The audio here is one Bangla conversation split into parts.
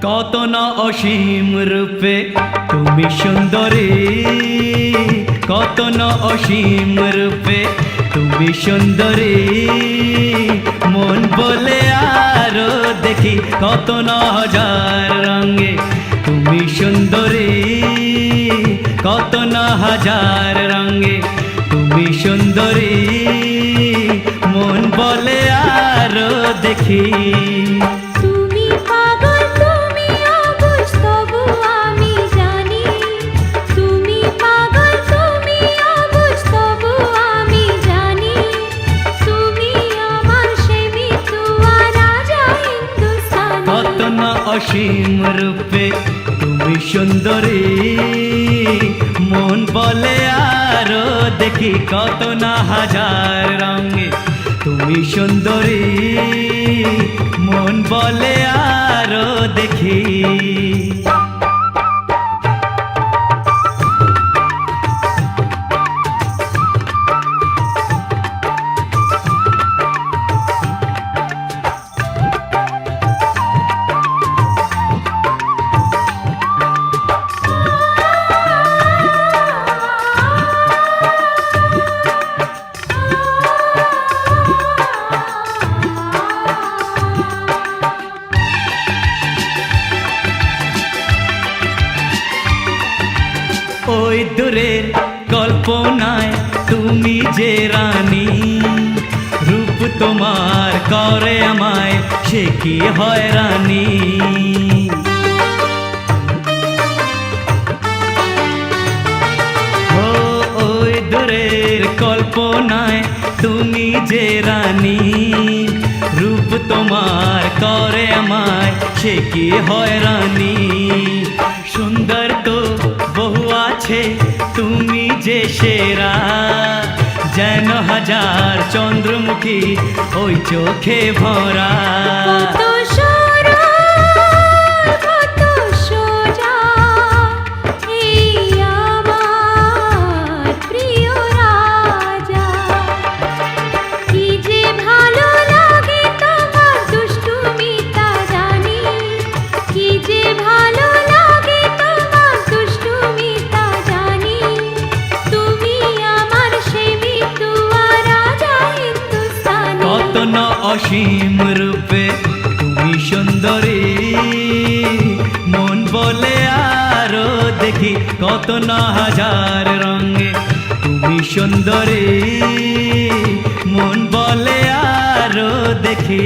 কত না অসীম রূপে তুমি সুন্দরী, কত না অসীম রূপে তুমি সুন্দরী। মন বলে আরো দেখি কত না হাজার রঙে তুমি সুন্দরী, কত না হাজার রঙে তুমি সুন্দরী। মন বলে আরো দেখি। তুমি পাগল তুমি অবুঝ তবু আমি জানি, তুমি পাগল তুমি অবুঝ তবু আমি জানি। তুমি আমার সেই মিতুয়া রাজা হিন্দুস্তানি। কত না অসীম রূপে তুমি সুন্দরী, মন বলে আরো দেখি কত না হাজার রঙে তুমি সুন্দরী। মন বলে আরো দেখি। ওই দূরের কল্পনায় তুমি যে রানী, রূপ তোমার করে আমায় সে কি হয়রানি। ও ওই দূরের কল্পনায় তুমি যে রানী, রূপ তোমার করে আমায় সে কি হয়রানি। সুন্দর তো বহু আছে তুমি যে সেরা, যেন হাজার চন্দ্রমুখী ওই চোখে ভরা। কত সরল কত সোজা এই আমার প্রিয় রাজা। কি যে ভালো লাগে তোমার দুষ্টুমি তা জানি, কি যে ভালো লাগে তোমার দুষ্টুমি তা জানি। তুমি আমার সেই মিতুয়া রাজা হিন্দুস্তানি। কত না অসীম রূপে তুমি সুন্দরী, মন বলে আরো দেখি কত না হাজার রঙে তুমি সুন্দরী। মন বলে আরো দেখি।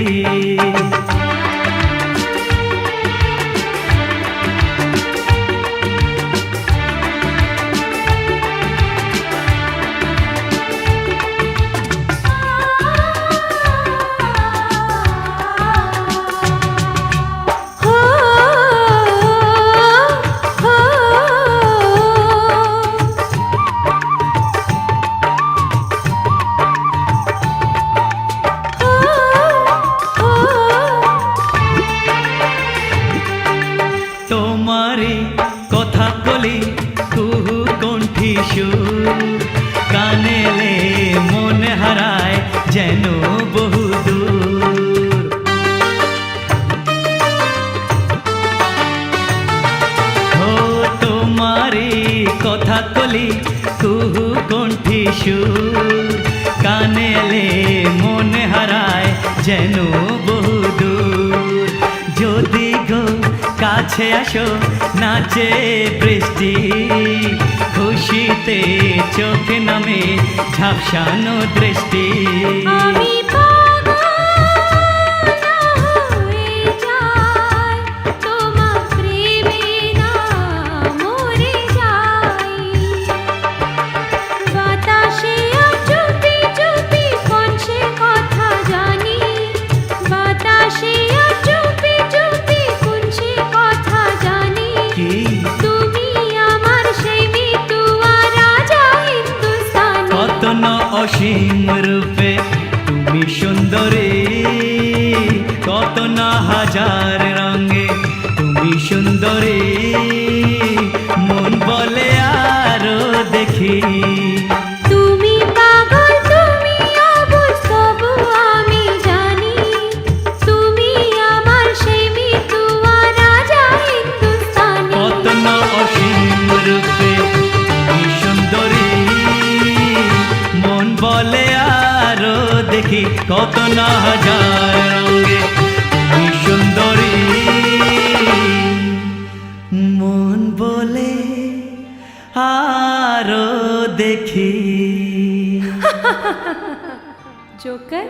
তোমারে কথা কলি কুহু কণ্ঠী সুর, কানেলে মনে হারায় যেন বহু দূর। ও তোমারে কথা কলি কুহু কণ্ঠী সুর, কানেলে মনে হারায় যেন বহু দূর। যদি গো কাছে আসো নাচে বৃষ্টি, খুশিতে চোখে নামে ঝাপসানো দৃষ্টি। আমি পাগল হয়ে যাই তোমার প্রেমে না মরে যাই। বাতাসে আর চুপি চুপি কোন সে কথা জানি, বাতাসে আর চুপি চুপি কোন সে কথা জানি। কি তুমি আমার সেই মিতুয়া রাজা হিন্দুস্তানি। কত না অসীম রূপে তুমি সুন্দরী, কত না হাজার রঙে তুমি সুন্দরী। মন বলে আরো দেখি। তুমি পাগল তুমি অবুঝ তবু আমি জানি, তুমি আমার সেই মিতুয়া রাজা বলে আরো দেখি কত না হাজার রঙে তুমি সুন্দরী, মন বলে আরো দেখি। জোকার।